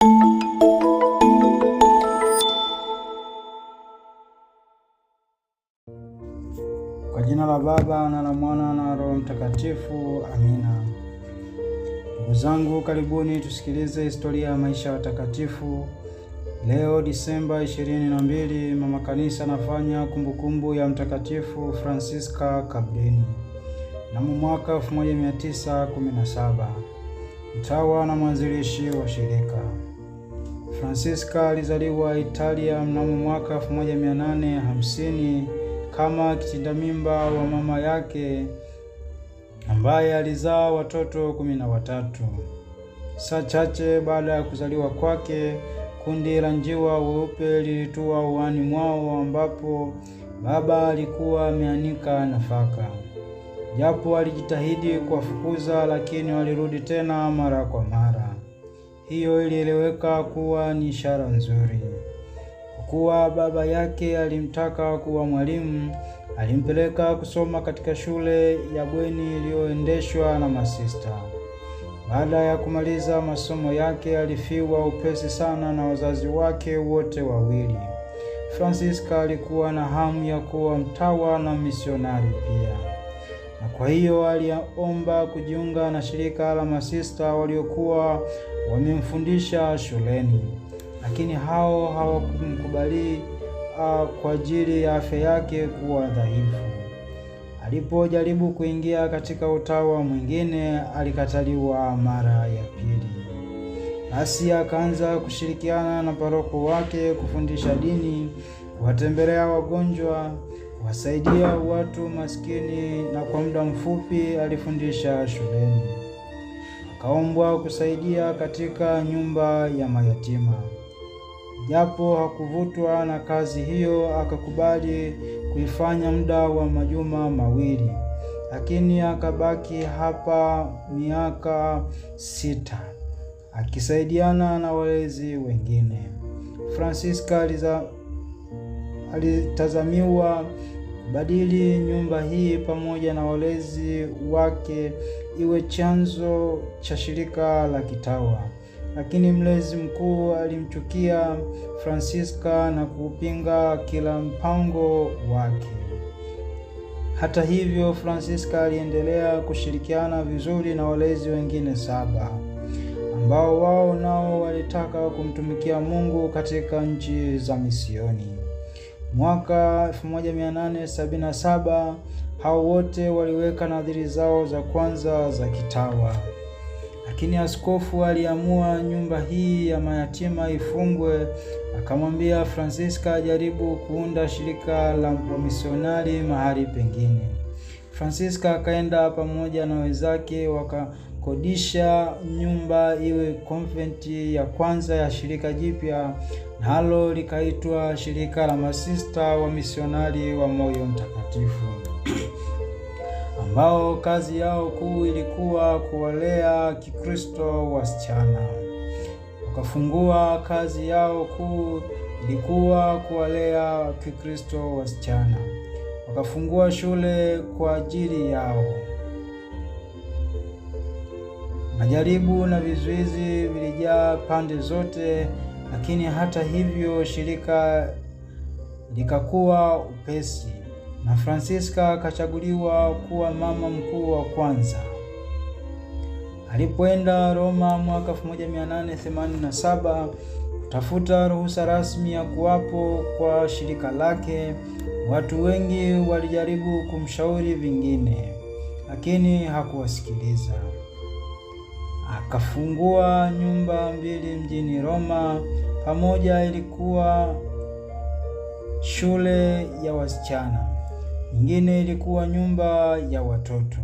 Kwa jina la Baba na la Mwana na Roho Mtakatifu, amina. Ndugu zangu, karibuni tusikilize historia ya maisha ya watakatifu. Leo Disemba 22, Mama Kanisa anafanya kumbukumbu ya Mtakatifu Francisca Cabrini. Mnamo mwaka 1917, mtawa na mwanzilishi wa shirika. Francisca alizaliwa Italia mnamo mwaka 1850 kama kitinda mimba wa mama yake ambaye alizaa watoto 13. Saa chache baada ya kuzaliwa kwake, kundi la njiwa weupe lilitua uani mwao ambapo baba alikuwa ameanika nafaka. Japo alijitahidi kuwafukuza, lakini walirudi tena mara kwa mara. Hiyo ilieleweka kuwa ni ishara nzuri. Kwa kuwa baba yake alimtaka kuwa mwalimu, alimpeleka kusoma katika shule ya bweni iliyoendeshwa na masista. Baada ya kumaliza masomo yake, alifiwa upesi sana na wazazi wake wote wawili. Francisca alikuwa na hamu ya kuwa mtawa na misionari pia, na kwa hiyo aliomba kujiunga na shirika la masista waliokuwa wamemfundisha shuleni, lakini hao hawakumkubali kwa ajili ya afya yake kuwa dhaifu. Alipojaribu kuingia katika utawa mwingine, alikataliwa mara ya pili. Basi akaanza kushirikiana na paroko wake kufundisha dini, kuwatembelea wagonjwa, kuwasaidia watu maskini, na kwa muda mfupi alifundisha shuleni. Akaombwa kusaidia katika nyumba ya mayatima. Japo hakuvutwa na kazi hiyo, akakubali kuifanya muda wa majuma mawili, lakini akabaki hapa miaka 6 akisaidiana na walezi wengine. Francisca alitazamiwa kubadili nyumba hii pamoja na walezi wake iwe chanzo cha shirika la kitawa, lakini mlezi mkuu alimchukia Francisca na kupinga kila mpango wake. Hata hivyo, Francisca aliendelea kushirikiana vizuri na walezi wengine 7 ambao wao nao walitaka kumtumikia Mungu katika nchi za misioni. Mwaka 1877 hao wote waliweka nadhiri zao za kwanza za kitawa, lakini askofu aliamua nyumba hii ya mayatima ifungwe. Akamwambia Francisca ajaribu kuunda shirika la wamisionari mahali pengine. Francisca akaenda pamoja na wenzake, wakakodisha nyumba iwe konventi ya kwanza ya shirika jipya, nalo likaitwa shirika la masista wa misionari wa Moyo Mtakatifu ambao kazi yao kuu ilikuwa kuwalea Kikristo wasichana. Wakafungua kazi yao kuu ilikuwa kuwalea Kikristo wasichana. Wakafungua shule kwa ajili yao. Majaribu na vizuizi vilijaa pande zote, lakini hata hivyo shirika likakuwa upesi, na Francisca akachaguliwa kuwa mama mkuu wa kwanza. Alipoenda Roma mwaka 1887 kutafuta ruhusa rasmi ya kuwapo kwa shirika lake, watu wengi walijaribu kumshauri vingine, lakini hakuwasikiliza. Akafungua nyumba 2 mjini Roma. Pamoja ilikuwa shule ya wasichana, nyingine ilikuwa nyumba ya watoto.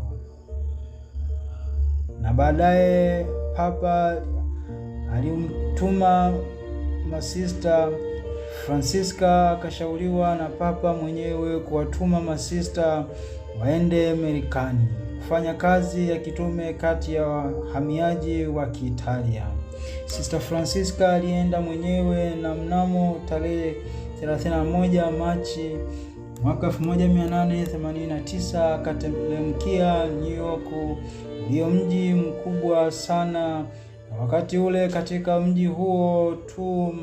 Na baadaye Papa alimtuma masista. Francisca akashauriwa na Papa mwenyewe kuwatuma masista waende Marekani kufanya kazi ya kitume kati ya wahamiaji wa Kiitalia. Sister Francisca alienda mwenyewe, na mnamo tarehe 31 Machi mwaka 1889 akateremkia New York, ndio mji mkubwa sana Wakati ule katika mji huo tu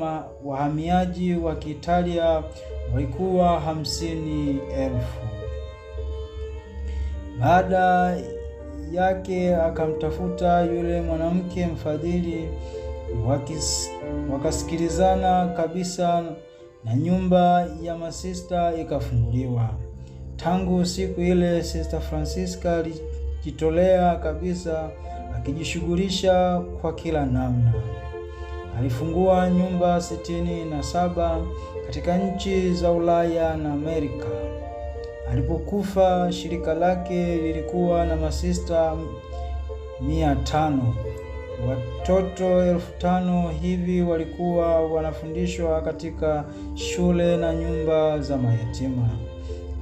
wahamiaji wa Kiitalia walikuwa 50,000. Baada yake akamtafuta yule mwanamke mfadhili, wakasikilizana kabisa, na nyumba ya masista ikafunguliwa. Tangu siku ile Sister Francisca alijitolea kabisa, akijishughulisha kwa kila namna. Alifungua nyumba 67 katika nchi za Ulaya na Amerika. Alipokufa, shirika lake lilikuwa na masista 500. Watoto 5,000 hivi walikuwa wanafundishwa katika shule na nyumba za mayatima,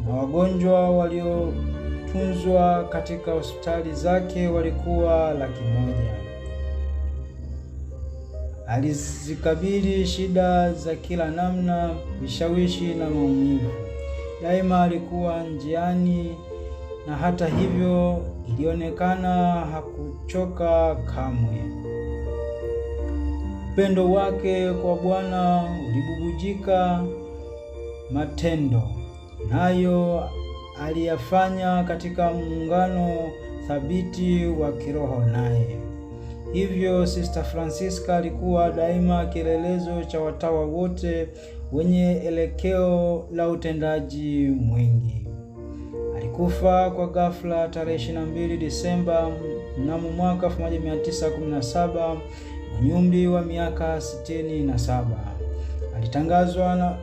na wagonjwa waliotunzwa katika hospitali zake walikuwa 100,000. Alizikabili shida za kila namna, vishawishi na maumivu. Daima alikuwa njiani, na hata hivyo ilionekana hakuchoka kamwe. Upendo wake kwa Bwana ulibubujika matendo, nayo aliyafanya katika muungano thabiti wa kiroho naye. Hivyo Sister Francisca alikuwa daima kielelezo cha watawa wote wenye elekeo la utendaji mwingi. Alikufa kwa ghafla tarehe 22 Disemba mnamo mwaka 1917 mwenye umri wa miaka 67. Alitangazwa na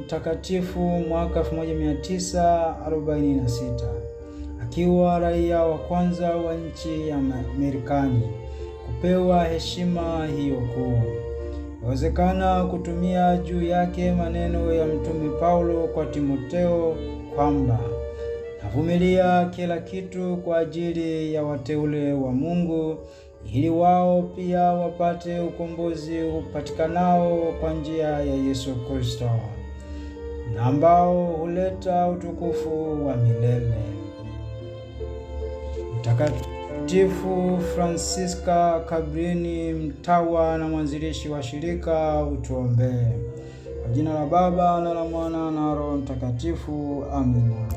mtakatifu mwaka 1946 akiwa raia wa kwanza wa nchi ya Marekani kupewa heshima hiyo kuu. Inawezekana kutumia juu yake maneno ya Mtume Paulo kwa Timotheo kwamba navumilia kila kitu kwa ajili ya wateule wa Mungu, ili wao pia wapate ukombozi upatikanao kwa njia ya Yesu Kristo, na ambao huleta utukufu wa milele. Mtakatifu Francisca Cabrini, mtawa na mwanzilishi wa shirika, utuombee. Kwa jina la Baba na la Mwana na Roho Mtakatifu. Amina.